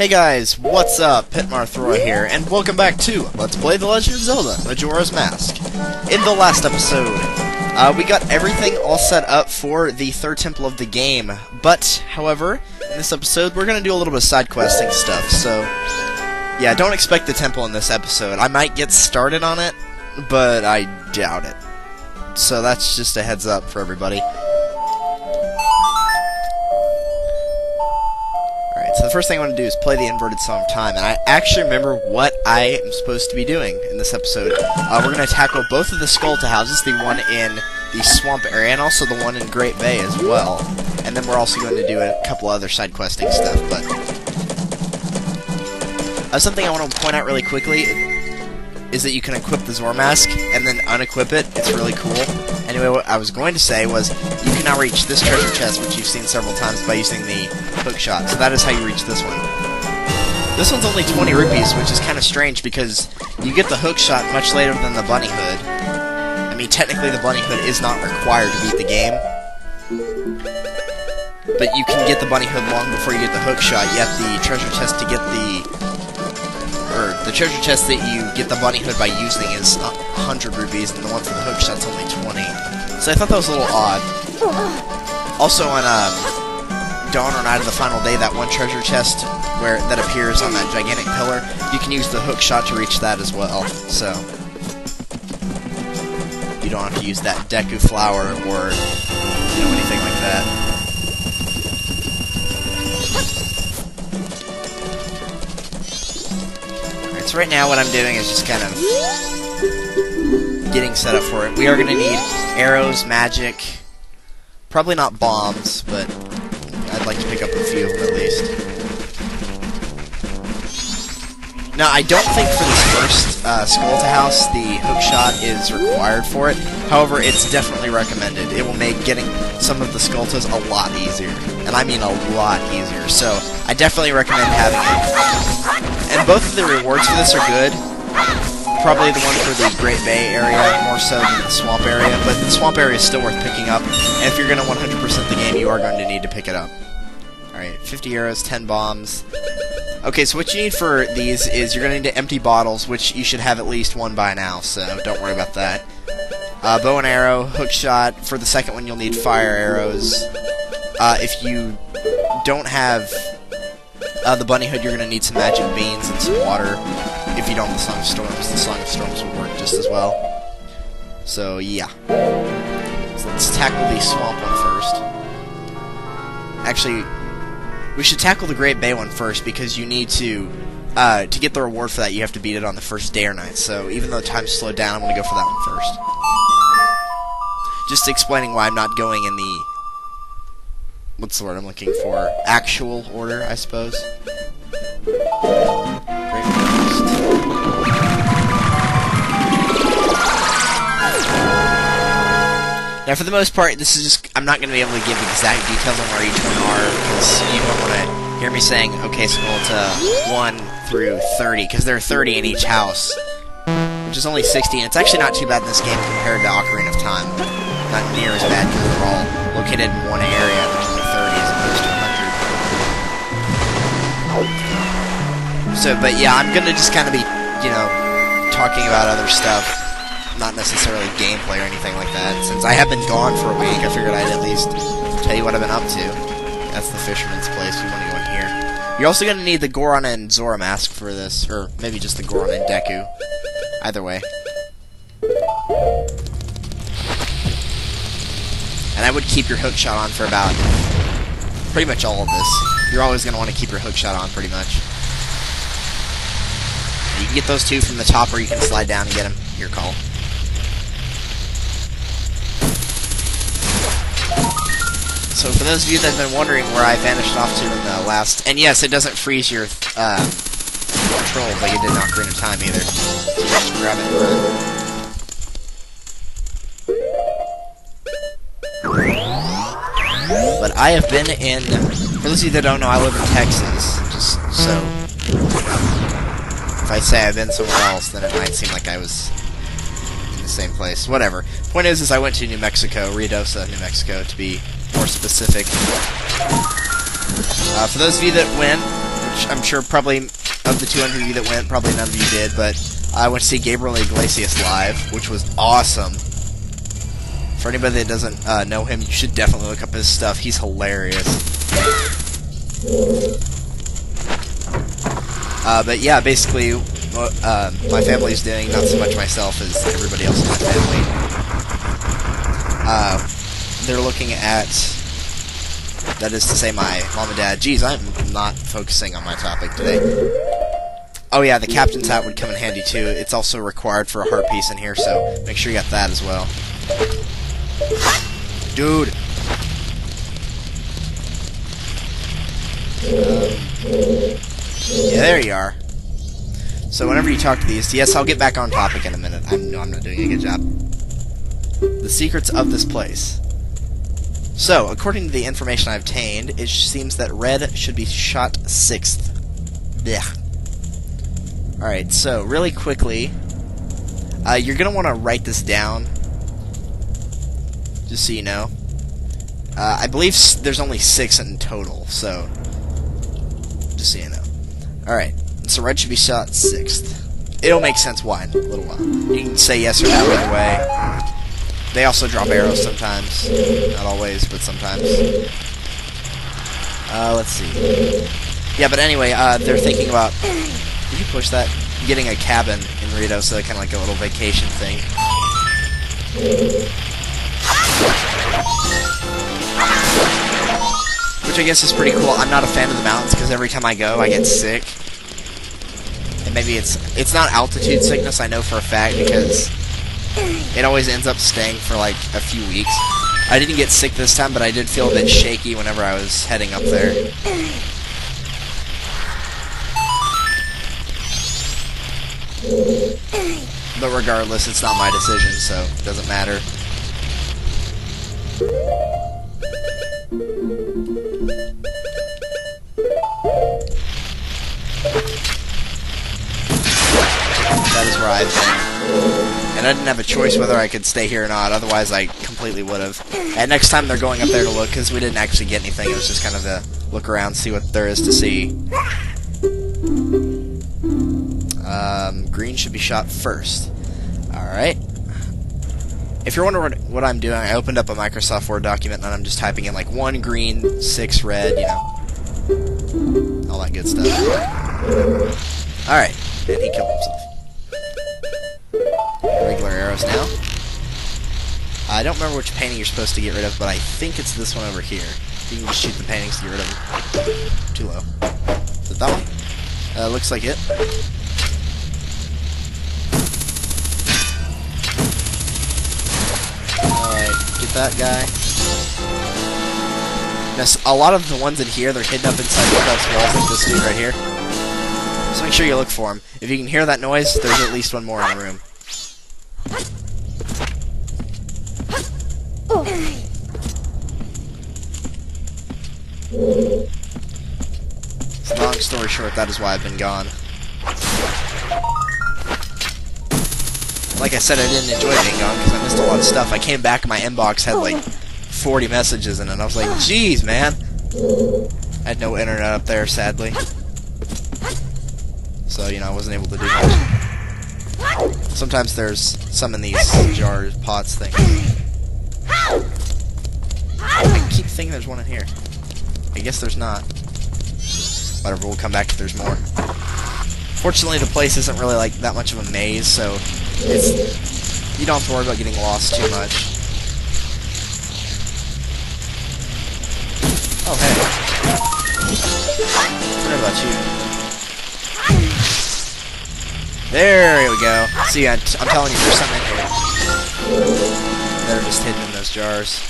Hey guys, what's up? Pitmarthroy here, and welcome back to Let's Play The Legend of Zelda, Majora's Mask. In the last episode, we got everything all set up for the third temple of the game, but, however, in this episode, we're gonna do a little bit of side questing stuff, so, yeah, don't expect the temple in this episode. I might get started on it, but I doubt it. So that's just a heads up for everybody. So the first thing I want to do is play the inverted song of time, and I actually remember what I am supposed to be doing in this episode. We're going to tackle both of the Skulltula houses, the one in the swamp area, and also the one in Great Bay as well. And then we're also going to do a couple other side questing stuff, but... something I want to point out really quickly is that you can equip the Zora Mask, and then unequip it. It's really cool. Anyway, what I was going to say was, you can now reach this treasure chest, which you've seen several times, by using the hook shot. So that is how you reach this one. This one's only 20 rupees, which is kind of strange, because you get the hook shot much later than the bunny hood. I mean, technically the bunny hood is not required to beat the game, but you can get the bunny hood long before you get the hook shot, yet the treasure chest to get the treasure chest that you get the bunny hood by using is 100 rupees, and the one for the hook shot's only 20. So I thought that was a little odd. Also on Dawn or Night of the Final Day, that one treasure chest that appears on that gigantic pillar, you can use the hook shot to reach that as well. So you don't have to use that Deku flower or anything like that. So right now what I'm doing is just kind of getting set up for it. We are going to need arrows, magic, probably not bombs, but I'd like to pick up a few of them at least. Now I don't think for this first Skulltula house the hook shot is required for it. However, it's definitely recommended. It will make getting some of the Skulltulas a lot easier. And I mean a lot easier. So I definitely recommend having it. And both of the rewards for this are good. Probably the one for the Great Bay area more so than the swamp area, but the swamp area is still worth picking up. And if you're going to 100% the game, you are going to need to pick it up. Alright, 50 arrows, 10 bombs. Okay, so what you need for these is you're going to need empty bottles, which you should have at least one by now, so don't worry about that. Bow and arrow, hook shot. For the second one, you'll need fire arrows. If you don't have the bunny hood, you're going to need some magic beans and some water. If you don't have the Song of Storms will work just as well. So, yeah. So let's tackle the swamp one first. Actually, we should tackle the Great Bay one first, because you need to get the reward for that, you have to beat it on the first day or night. So, even though time's slowed down, I'm going to go for that one first. Just explaining why I'm not going in the... what's the word I'm looking for? Actual order, I suppose. Great first. Now, for the most part, this is just... I'm not going to be able to give exact details on where each one are, because you don't want to hear me saying, okay, scroll to 1 through 30, because there are 30 in each house, which is only 60, and it's actually not too bad in this game compared to Ocarina of Time. Not near as bad, because they're all located in one area, and there's only 30 as opposed to 100. So, but yeah, I'm gonna just kind of be, talking about other stuff, not necessarily gameplay or anything like that. Since I have been gone for a week, I figured I'd at least tell you what I've been up to. That's the fisherman's place, you want to go in here. You're also gonna need the Goron and Zora Mask for this, or maybe just the Goron and Deku. Either way. And I would keep your hook shot on for about pretty much all of this. You're always going to want to keep your hook shot on pretty much. You can get those two from the top, or you can slide down and get them. Your call. So for those of you that have been wondering where I vanished off to in the last... And yes, it doesn't freeze your control, but it did not Ocarina of Time either. So you just grab it and run. But I have been in... For those of you that don't know, I live in Texas. Just so... If I say I've been somewhere else, then it might seem like I was in the same place. Whatever. Point is I went to New Mexico, Ruidoso, New Mexico, to be more specific. For those of you that win, which I'm sure probably of the 200 of you that went, probably none of you did, but I went to see Gabriel Iglesias live, which was awesome. For anybody that doesn't know him, you should definitely look up his stuff. He's hilarious. But yeah, basically, what my family's doing, not so much myself as everybody else in my family, they're looking at, that is to say my mom and dad. Geez, I'm not focusing on my topic today. Oh yeah, the captain's hat would come in handy too. It's also required for a heart piece in here, so make sure you got that as well. Dude! Yeah, there you are. So whenever you talk to these, yes, I'll get back on topic in a minute. I know I'm not doing a good job. The secrets of this place. So, according to the information I've obtained, it seems that red should be shot 6th. Blech. Alright, so, really quickly, you're going to want to write this down, just so you know. I believe there's only 6 in total, so, just so you know. Alright, so red should be shot 6th. It'll make sense why in a little while. You can say yes or no either way. They also drop arrows sometimes. Not always, but sometimes. Let's see. Yeah, but anyway, they're thinking about... Did you push that? Getting a cabin in Rito, so kind of like a little vacation thing. Which I guess is pretty cool. I'm not a fan of the mountains, because every time I go, I get sick. And maybe it's not altitude sickness, I know for a fact, because... it always ends up staying for like a few weeks. I didn't get sick this time, but I did feel a bit shaky whenever I was heading up there. But regardless, it's not my decision, so it doesn't matter. That is where I've been. And I didn't have a choice whether I could stay here or not, otherwise I completely would have. And next time they're going up there to look, because we didn't actually get anything, it was just kind of a look around, see what there is to see. Green should be shot first. Alright. If you're wondering what I'm doing, I opened up a Microsoft Word document and I'm just typing in like 1 green, 6 red, you know. All that good stuff. Alright. And he killed himself. Regular arrows now. I don't remember which painting you're supposed to get rid of, but I think it's this one over here. You can just shoot the paintings to get rid of them. Too low. Is it that one? Looks like it. Alright, get that guy. Now, a lot of the ones in here, they're hidden up inside the walls, like this dude right here. So make sure you look for him. If you can hear that noise, there's at least one more in the room. So long story short, that is why I've been gone. Like I said, I didn't enjoy being gone because I missed a lot of stuff. I came back and my inbox had like 40 messages in it. I was like, jeez, man. I had no internet up there, sadly. So, you know, I wasn't able to do much. Sometimes there's some in these jars, pots, things. I keep thinking there's one in here. I guess there's not. Whatever, we'll come back if there's more. Fortunately, the place isn't really like that much of a maze, so it's you don't have to worry about getting lost too much. Oh, hey. What about you? There we go. See, I'm telling you, there's something in here. They're just hidden in those jars.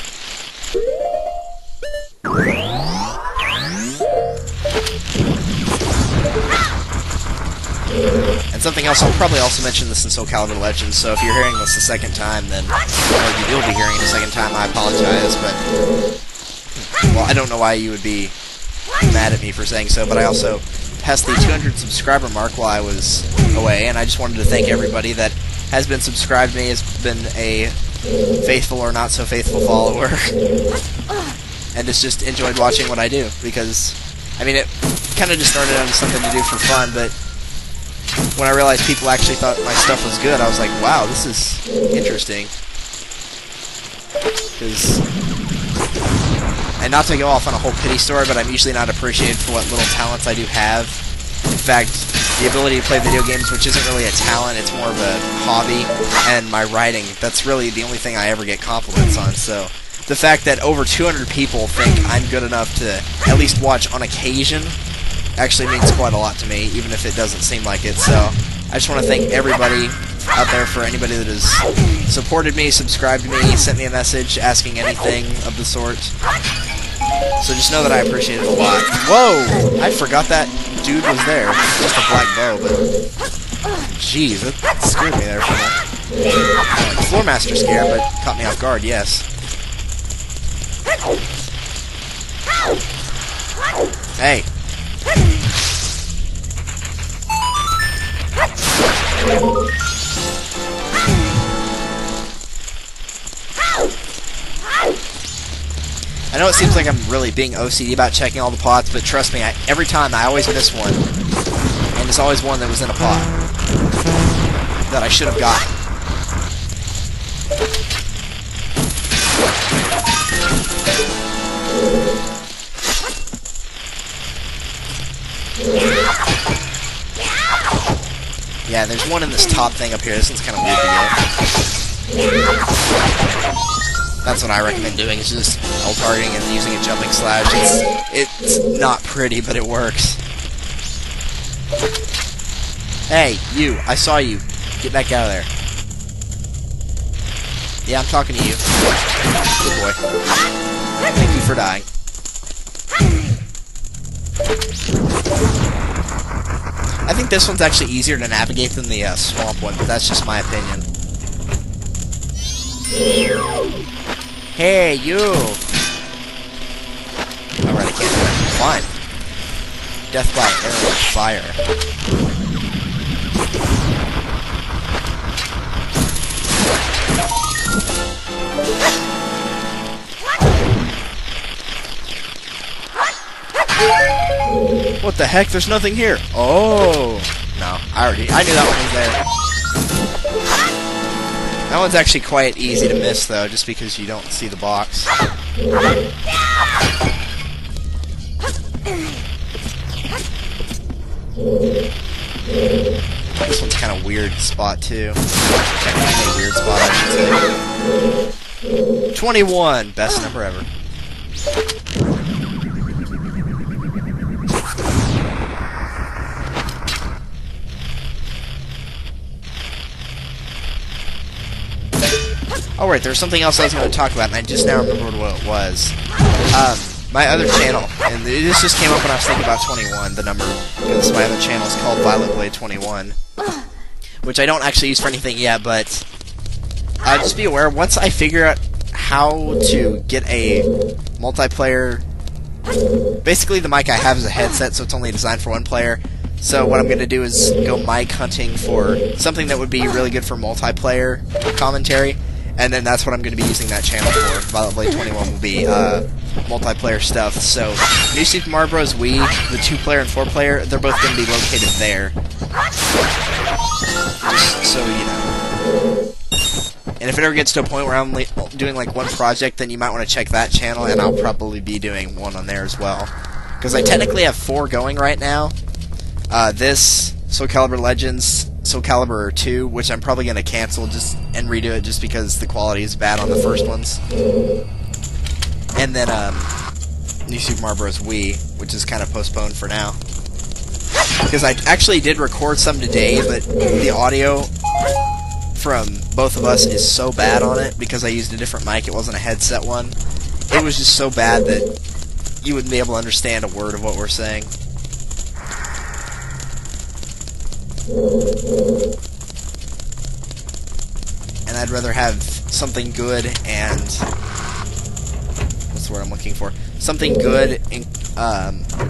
And something else, I'll probably also mention this in Soul Calibur Legends, so if you're hearing this the second time, then, or you will be hearing it the second time, I apologize, but, well, I don't know why you would be mad at me for saying so, but I also passed the 200 subscriber mark while I was away, and I just wanted to thank everybody that has been subscribed to me, has been a faithful or not so faithful follower, and has just enjoyed watching what I do, because I mean, it kind of just started out as something to do for fun, but when I realized people actually thought my stuff was good, I was like, wow, this is interesting. And not to go off on a whole pity story, but I'm usually not appreciated for what little talents I do have. In fact, the ability to play video games, which isn't really a talent, it's more of a hobby, and my writing, that's really the only thing I ever get compliments on. So the fact that over 200 people think I'm good enough to at least watch on occasion actually means quite a lot to me, even if it doesn't seem like it. So I just want to thank everybody out there, for anybody that has supported me, subscribed to me, sent me a message asking anything of the sort. So just know that I appreciate it a lot. Whoa! I forgot that dude was there. Just a black bow, but jeez, that scared me there for a minute. Floor master scare, but caught me off guard, yes. Hey. I know it seems like I'm really being OCD about checking all the pots, but trust me, every time I always miss one. And there's always one that was in a pot that I should have gotten. Yeah, there's one in this top thing up here. This one's kind of weird to get. That's what I recommend doing, is just alt-targeting and using a jumping slash. It's not pretty, but it works. Hey, you. I saw you. Get back out of there. Yeah, I'm talking to you. Good boy. Thank you for dying. I think this one's actually easier to navigate than the swamp one, but that's just my opinion. Hey, you! Alright, I can't do that. Fine. Death by arrow of fire. What the heck? There's nothing here. Oh! No, I knew that one was there. That one's actually quite easy to miss, though, just because you don't see the box. This one's kind of weird spot, too. Technically a weird spot, I should say. 21! Best number ever. Oh right, there's something else I was going to talk about, and I just now remembered what it was. My other channel, and this just came up when I was thinking about 21, the number, because my other channel is called Violet Blade 21, which I don't actually use for anything yet, but just be aware, once I figure out how to get a multiplayer, basically the mic I have is a headset, so it's only designed for one player. So what I'm going to do is go mic hunting for something that would be really good for multiplayer commentary, and then that's what I'm going to be using that channel for. Violet Blade 21 will be multiplayer stuff. So New Super Mario Bros. Wii, the 2-player and 4-player, they're both going to be located there. Just so you know. And if it ever gets to a point where I'm doing like one project, then you might want to check that channel, and I'll probably be doing one on there as well. Because I technically have 4 going right now. This, Soul Calibur Legends, Soul Calibur 2, which I'm probably going to cancel and redo it just because the quality is bad on the first ones. And then New Super Mario Bros. Wii, which is kind of postponed for now. Because I actually did record some today, but the audio from both of us is so bad on it because I used a different mic. It wasn't a headset one. It was just so bad that you wouldn't be able to understand a word of what we're saying. And I'd rather have something good and what's the word I'm looking for? Something good, and,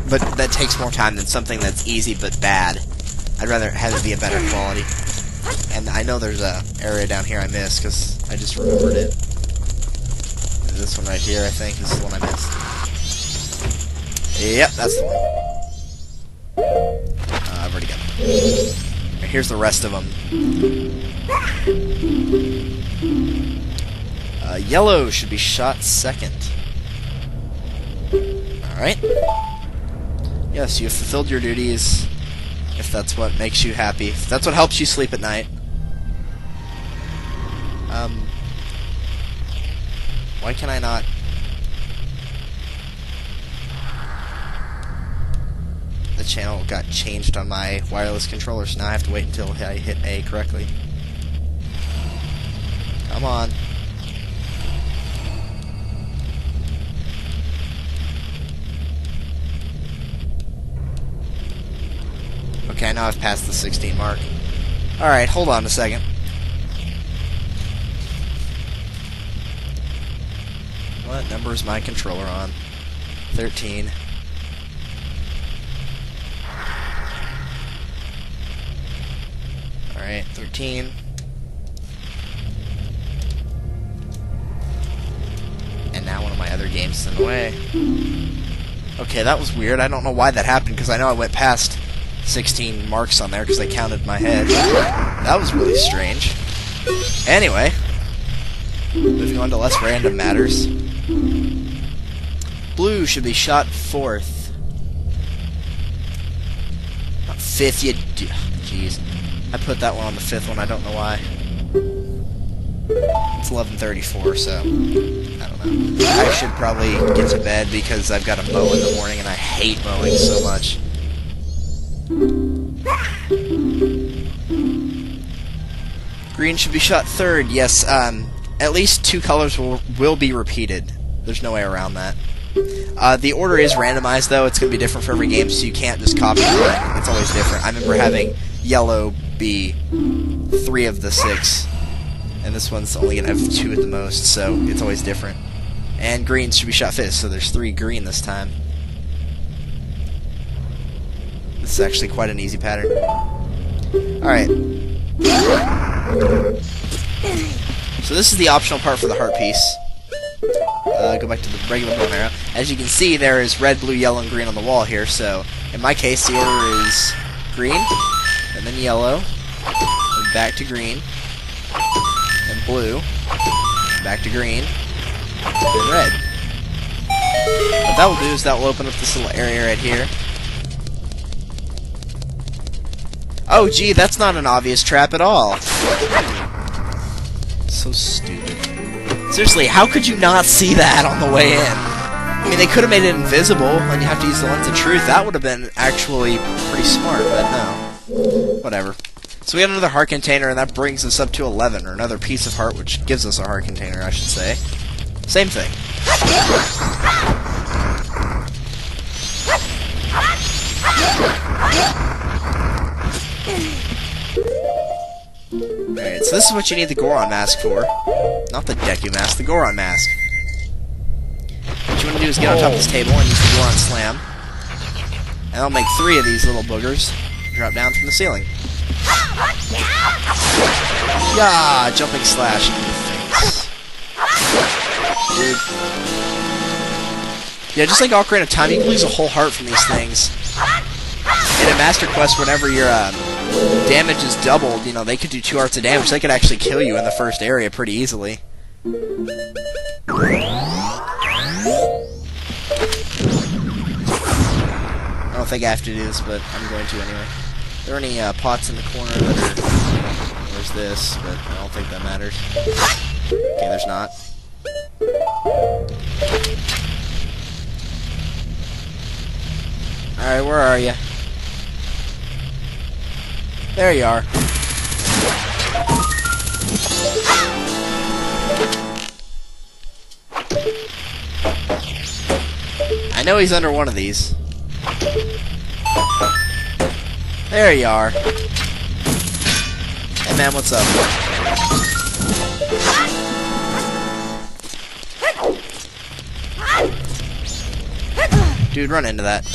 but that takes more time than something that's easy but bad. I'd rather have it be a better quality. And I know there's a area down here I missed because I just remembered it. This one right here, I think, is the one I missed. Yep, that's the one. I've already got them. Here's the rest of them. Yellow should be shot second. Alright. Yes, you have fulfilled your duties. If that's what makes you happy. If that's what helps you sleep at night. Why can I not... The channel got changed on my wireless controller, so now I have to wait until I hit A correctly. Come on. Okay, now I've passed the 16 mark. Alright, hold on a second. What number is my controller on? 13. Alright, 13. And now one of my other games is in the way. Okay, that was weird. I don't know why that happened, because I know I went past 16 marks on there because I counted my head. That was really strange. Anyway, moving on to less random matters. Blue should be shot fourth. Not fifth, you... Jeez. I put that one on the fifth one, I don't know why. It's 11:34, so... I don't know. I should probably get to bed because I've got to mow in the morning and I hate mowing so much. Green should be shot third. Yes, at least 2 colors will be repeated. There's no way around that. The order is randomized, though. It's going to be different for every game, so you can't just copy it. It's always different. I remember having yellow be 3 of the 6, and this one's only going to have 2 at the most, so it's always different. And green should be shot fifth, so there's 3 green this time. This is actually quite an easy pattern. Alright. So this is the optional part for the heart piece. Go back to the regular bow and arrow. As you can see, there is red, blue, yellow, and green on the wall here, so in my case, the order is green, and then yellow, and back to green, and blue, back to green, and red. What that will do is that will open up this little area right here. Oh, gee, that's not an obvious trap at all. So stupid. Seriously, how could you not see that on the way in? I mean, they could have made it invisible, and you have to use the lens of truth. That would have been actually pretty smart, but no. Whatever. So we got another heart container, and that brings us up to 11, or another piece of heart, which gives us a heart container, I should say. Same thing. Alright, so this is what you need the Goron mask for. Not the Deku mask, the Goron mask. What you want to do is get on top of this table and use the Goron slam. And I'll make 3 of these little boogers drop down from the ceiling. Yeah, jumping slash into the face. Dude. Yeah, just like Ocarina of Time, you can lose a whole heart from these things. In a Master Quest, whenever your damage is doubled, you know, they could do 2 hearts of damage. They could actually kill you in the first area pretty easily. I don't think I have to do this, but I'm going to anyway. Are there any pots in the corner that are... There's this, but I don't think that matters. Okay, there's not. Alright, where are you? There you are. I know he's under one of these. There you are. Hey man, what's up? Dude, run into that.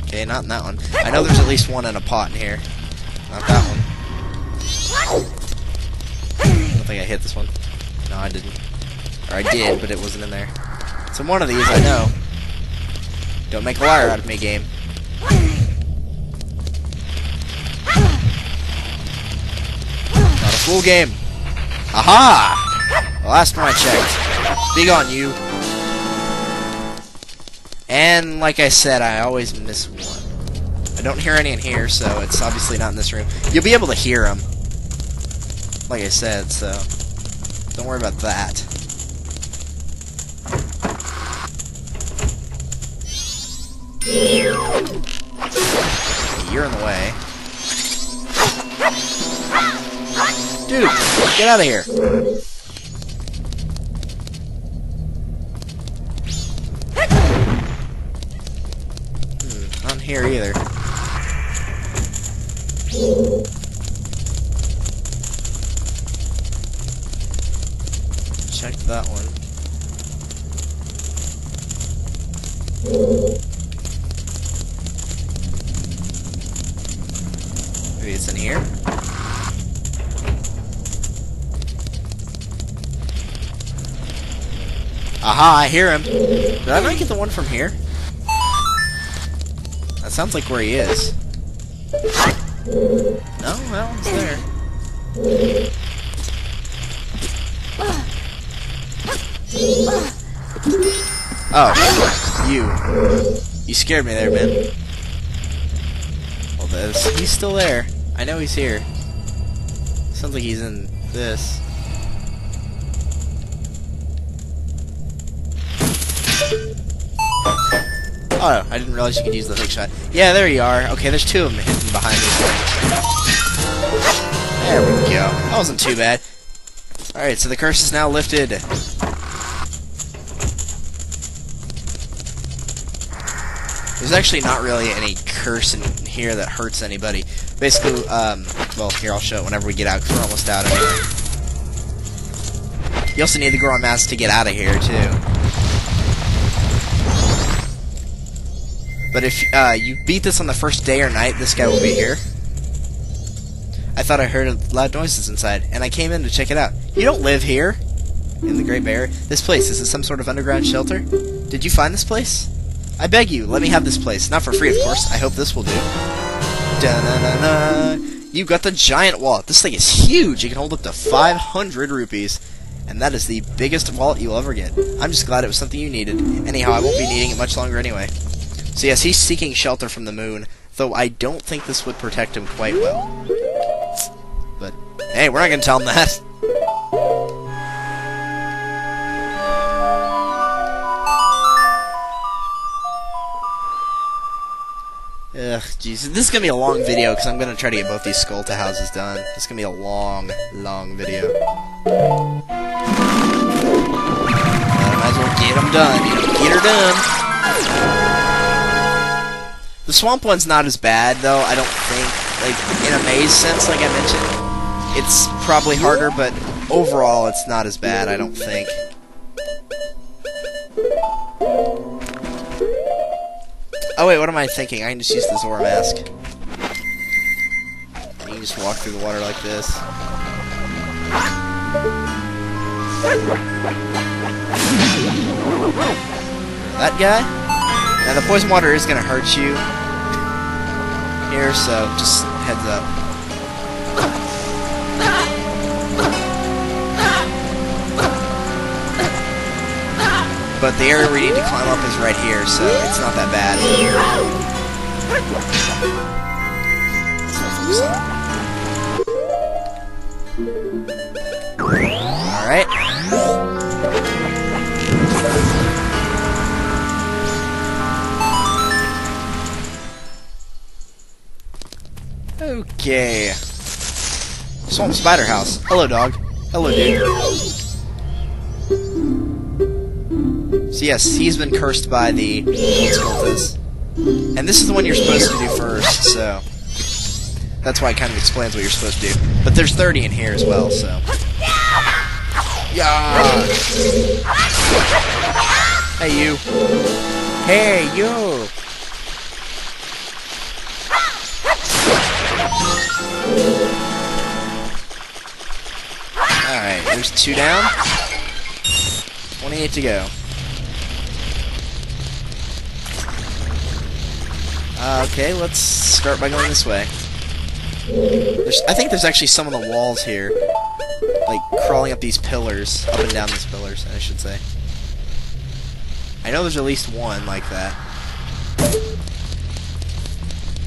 Okay, not in that one. I know there's at least one in a pot in here. Not that one. I don't think I hit this one. No, I didn't. Or I did, but it wasn't in there. So one of these, I know. Don't make a liar out of me, game. Not a fool game. Aha! The last time I checked. Big on you. And like I said, I always miss one. I don't hear any in here, so it's obviously not in this room. You'll be able to hear them. Like I said, so don't worry about that. You're in the way. Dude, get out of here. Not here either. Checked that one. Maybe it's in here? Aha, I hear him. Did I not get the one from here? That sounds like where he is. No, that one's there. Oh, you scared me there, man. Well, he's still there. I know he's here. Sounds like he's in this. Oh, I didn't realize you could use the hook shot. Yeah, there you are. Okay, there's two of them hidden behind me. There we go. That wasn't too bad. Alright, so the curse is now lifted. There's actually not really any curse in here that hurts anybody. Basically, well, here, I'll show it whenever we get out, because we're almost out anyway. You also need the Goron Mask to get out of here, too. But if you beat this on the first day or night, this guy will be here. I thought I heard loud noises inside, and I came in to check it out. You don't live here, in the Great Barrier. This place, is it some sort of underground shelter? Did you find this place? I beg you, let me have this place. Not for free, of course. I hope this will do. Da-na-na-na. You got the giant wallet. This thing is huge. It can hold up to 500 rupees. And that is the biggest wallet you'll ever get. I'm just glad it was something you needed. Anyhow, I won't be needing it much longer anyway. So yes, he's seeking shelter from the moon, though I don't think this would protect him quite well. But, hey, we're not going to tell him that. Ugh, jeez. This is going to be a long video, because I'm going to try to get both these Skulltula houses done. It's going to be a long, long video. I might as well get them done. Get her done. The swamp one's not as bad, though, I don't think. Like, in a maze sense, like I mentioned, it's probably harder, but overall, it's not as bad, I don't think. Oh, wait, what am I thinking? I can just use the Zora mask. You can just walk through the water like this. That guy? Now, the poison water is going to hurt you here, so just heads up. But the area we need to climb up is right here, so it's not that bad. Alright. Okay. Swamp Spider House. Hello, dog. Hello, dude. So yes, he's been cursed by the Skulltulas. And this is the one you're supposed to do first, so... That's why it kind of explains what you're supposed to do. But there's 30 in here as well, so... Yeah! Hey, you. Hey, you! Alright, there's 2 down. 28 to go. Okay, let's start by going this way. I think there's actually some on the walls here. Like, crawling up these pillars. Up and down these pillars, I should say. I know there's at least one like that.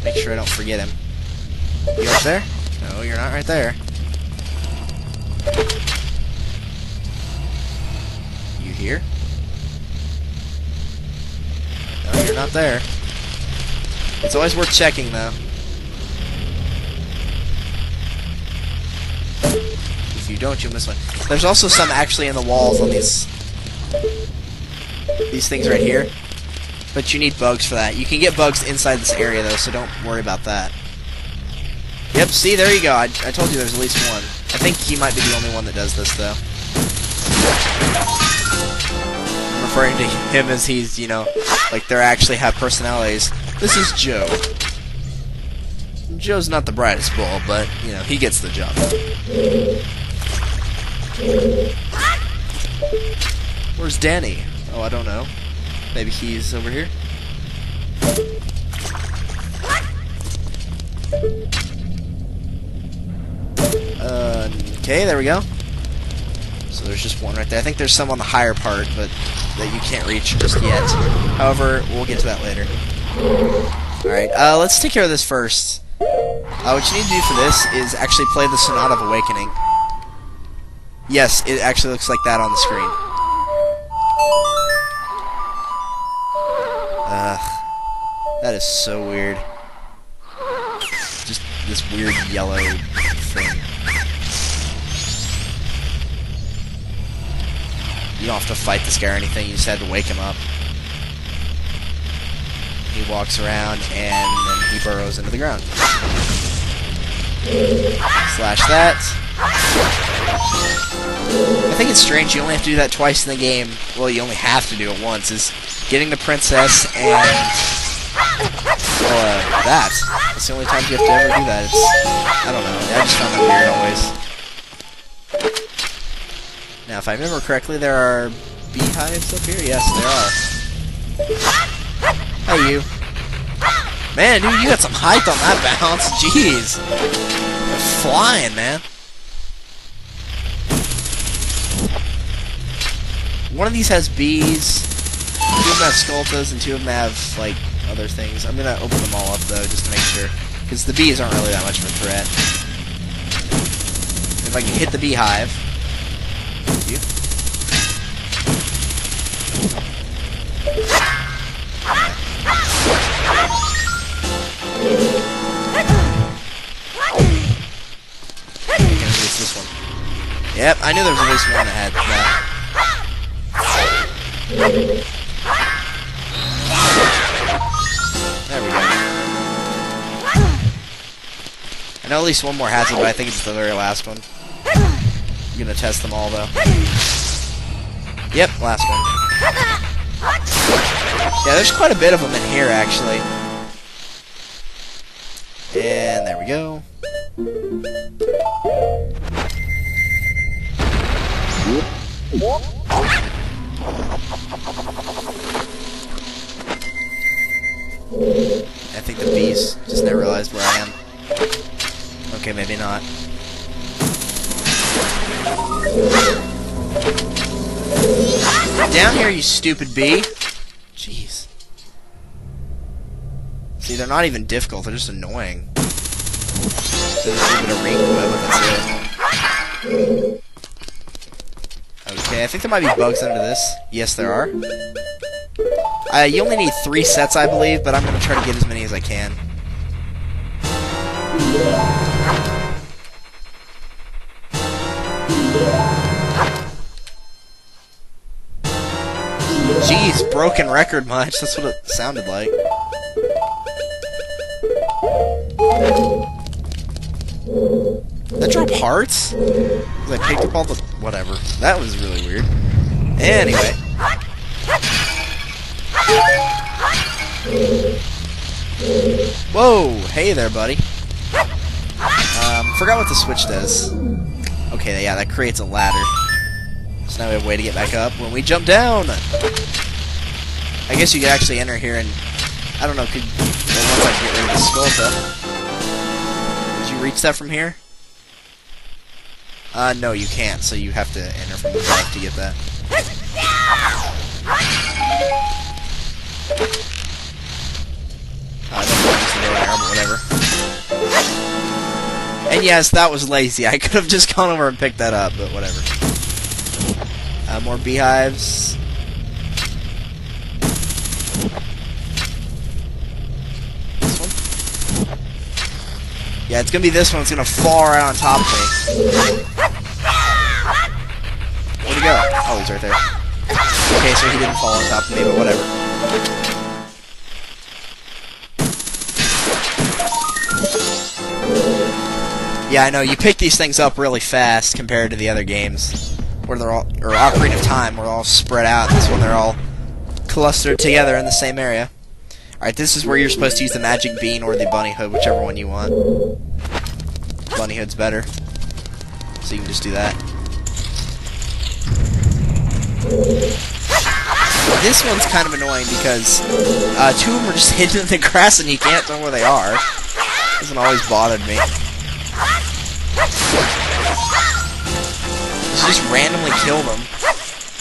Make sure I don't forget him. You up there? No, you're not right there. You here? No, you're not there. It's always worth checking, though. If you don't, you'll miss one. There's also some actually in the walls on these things right here. But you need bugs for that. You can get bugs inside this area, though, so don't worry about that. Yep, see, there you go. I told you there's at least one. I think he might be the only one that does this, though. I'm referring to him as he's, you know, like they actually have personalities. This is Joe. Joe's not the brightest bulb, but, you know, he gets the job. Where's Danny? Oh, I don't know. Maybe he's over here? Okay, there we go. So there's just one right there. I think there's some on the higher part, but that you can't reach just yet. However, we'll get to that later. Alright, let's take care of this first. What you need to do for this is actually play the Sonata of Awakening. Yes, it actually looks like that on the screen. That is so weird. Just this weird yellow thing. You don't have to fight this guy or anything, you just had to wake him up. He walks around and then he burrows into the ground. Slash that. I think it's strange you only have to do that twice in the game. Well, you only have to do it once, is getting the princess and that. That's the only time you have to ever do that. It's, I don't know, I just found that weird always. Now, if I remember correctly, there are beehives up here? Yes, there are. Hey, you. Man, dude, you got some height on that bounce. Jeez. You're flying, man. One of these has bees, 2 of them have Skulltulas, and 2 of them have, like, other things. I'm gonna open them all up, though, just to make sure. Because the bees aren't really that much of a threat. If I can hit the beehive. Thank you. This one. Yep, I knew there was at least one that had that. There we go. I know at least one more has it, but I think it's the very last one. I'm gonna test them all, though. Yep, last one. Yeah, there's quite a bit of them in here, actually. And there we go. I think the bees just never realized where I am. Okay, maybe not. Down here, you stupid bee! Jeez. See, they're not even difficult, they're just annoying. There's a little bit of ring web, that's it. Okay, I think there might be bugs under this. Yes, there are. You only need 3 sets, I believe, but I'm going to try to get as many as I can. Jeez, broken record much. That's what it sounded like. Did that drop hearts? Because I picked up all the... whatever. That was really weird. Anyway. Whoa! Hey there, buddy. Forgot what the switch does. Okay, yeah, that creates a ladder. So now we have a way to get back up when we jump down! I guess you could actually enter here and I don't know, well, once I get rid of the Skulltula. Did you reach that from here? No, you can't, so you have to enter from above to get that. I don't know if it's but whatever. And yes, that was lazy. I could have just gone over and picked that up, but whatever. More beehives. This one? Yeah, it's gonna be this one. It's gonna fall right on top of me. Where'd he go? Oh, he's right there. Okay, so he didn't fall on top of me, but whatever. Yeah, I know, you pick these things up really fast compared to the other games, where they're all, or Ocarina of Time, where they're all spread out. This one, they're all clustered together in the same area. Alright, this is where you're supposed to use the magic bean or the bunny hood, whichever one you want. Bunny hood's better, so you can just do that. This one's kind of annoying because two of them are just hidden in the grass and you can't tell where they are. This one always bothered me. Just randomly kill them.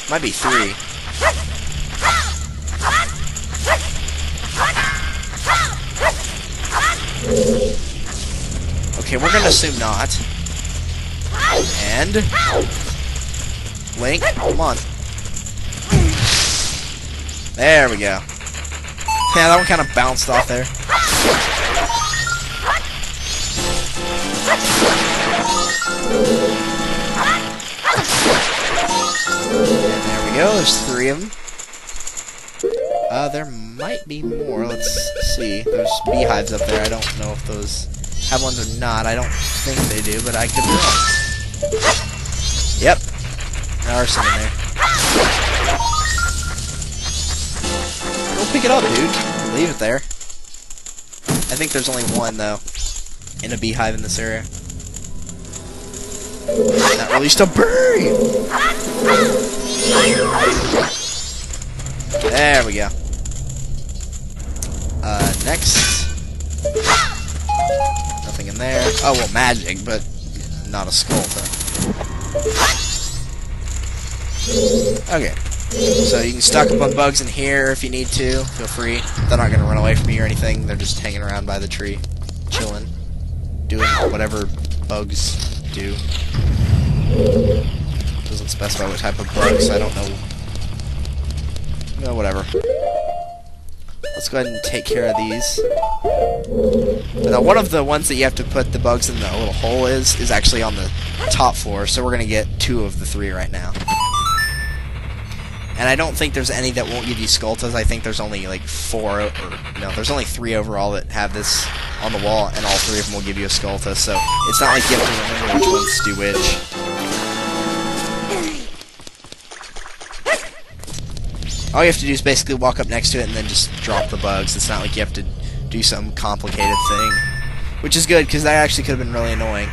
Might be 3. Okay, we're gonna assume not. And Link, come on. There we go. Yeah, that one kind of bounced off there. And there we go, there's 3 of them. There might be more, let's see. There's beehives up there, I don't know if those have ones or not. I don't think they do, but I could be wrong. Yep, there are some in there. Go pick it up, dude. Leave it there. I think there's only one, though, in a beehive in this area. Not released a berry! There we go. Next. Nothing in there. Oh, well, magic, but not a Skulltula. Okay. So you can stock up on bugs in here if you need to. Feel free. They're not going to run away from you or anything. They're just hanging around by the tree. Chilling. Doing whatever bugs do. Doesn't specify what type of bug, so I don't know. No, whatever. Let's go ahead and take care of these. Now, one of the ones that you have to put the bugs in the little hole is actually on the top floor, so we're going to get 2 of the 3 right now. And I don't think there's any that won't give you Skulltulas. I think there's only like 4, or no, there's only 3 overall that have this on the wall, and all 3 of them will give you a Skulltula, so it's not like you have to remember which ones do which. All you have to do is basically walk up next to it and then just drop the bugs. It's not like you have to do some complicated thing. Which is good, because that actually could have been really annoying.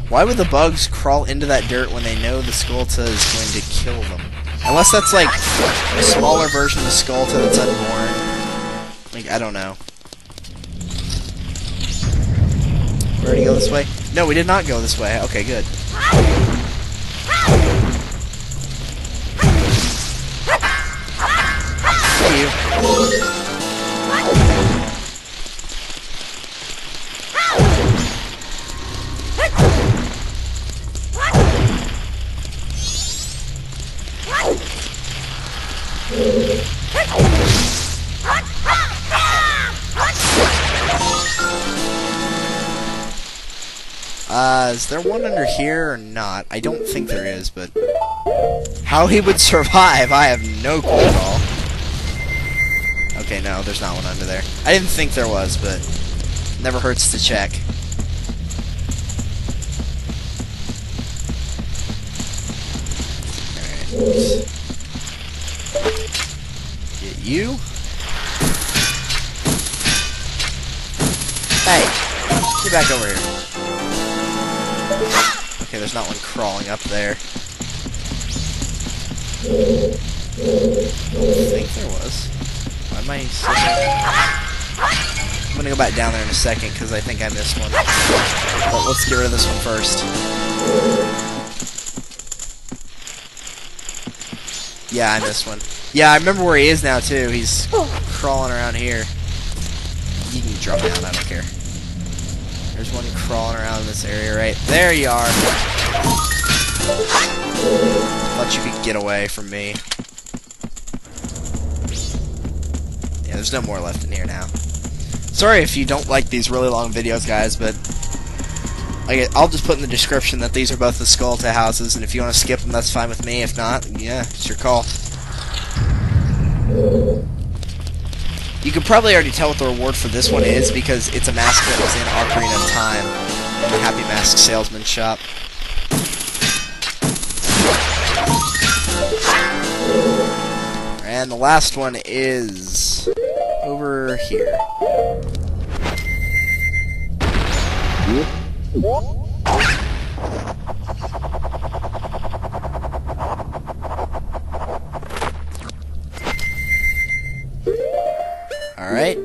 Why would the bugs crawl into that dirt when they know the Skulltula is going to kill them? Unless that's like a smaller version of the Skulltula that's unborn. Like, I don't know. We're already go this way? No, we did not go this way. Okay, good. You. Is there one under here or not? I don't think there is, but how he would survive, I have no clue at all. Okay, no, there's not one under there. I didn't think there was, but never hurts to check. Alright. Get you. Hey, get back over here. Okay, there's not one crawling up there. think there was. Why am I so... I'm gonna go back down there in a second because I think I missed one. But let's get rid of this one first. Yeah, I missed one. Yeah, I remember where he is now too. He's crawling around here. You can drop down, I don't care. There's one crawling around in this area right there. You are. Thought you could get away from me. Yeah, there's no more left in here now. Sorry if you don't like these really long videos, guys, but I'll just put in the description that these are both the Skulltula houses, and if you want to skip them, that's fine with me. If not, yeah, it's your call. You can probably already tell what the reward for this one is, because it's a mask that was in Ocarina of Time, the Happy Mask Salesman shop. And the last one is over here. Alright.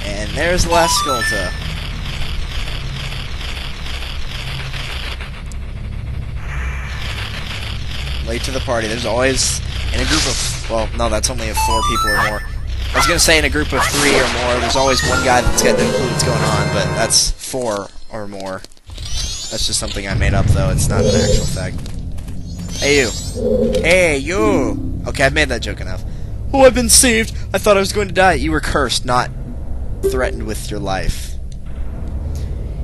And there's the last Skulltula. Late to the party. There's always, in a group of, well, no, that's only if 4 people or more. I was going to say in a group of 3 or more, there's always one guy that's got no clue what's going on, but that's 4 or more. That's just something I made up, though. It's not an actual fact. Hey, you. Hey, you. Okay, I've made that joke enough. Oh, I've been saved. I thought I was going to die. You were cursed, not threatened with your life.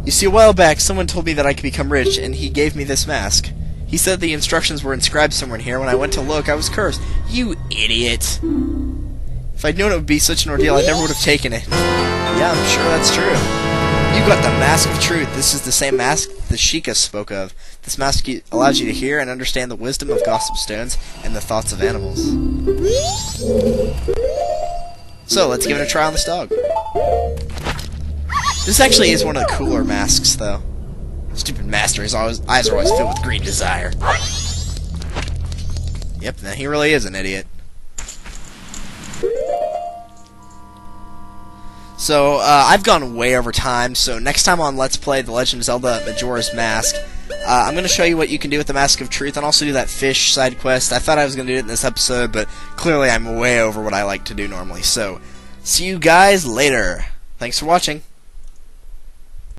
You see, a while back, someone told me that I could become rich, and he gave me this mask. He said the instructions were inscribed somewhere in here. When I went to look, I was cursed. You idiot. If I'd known it would be such an ordeal, I never would have taken it. Yeah, I'm sure that's true. You got the Mask of Truth. This is the same mask the Sheikah spoke of. This mask allows you to hear and understand the wisdom of gossip stones and the thoughts of animals. So, let's give it a try on this dog. This actually is one of the cooler masks, though. Stupid master, his eyes are always filled with green desire. Yep, now he really is an idiot. So, I've gone way over time, so next time on Let's Play The Legend of Zelda Majora's Mask, I'm going to show you what you can do with the Mask of Truth, and also do that fish side quest. I thought I was going to do it in this episode, but clearly I'm way over what I like to do normally. So, see you guys later. Thanks for watching.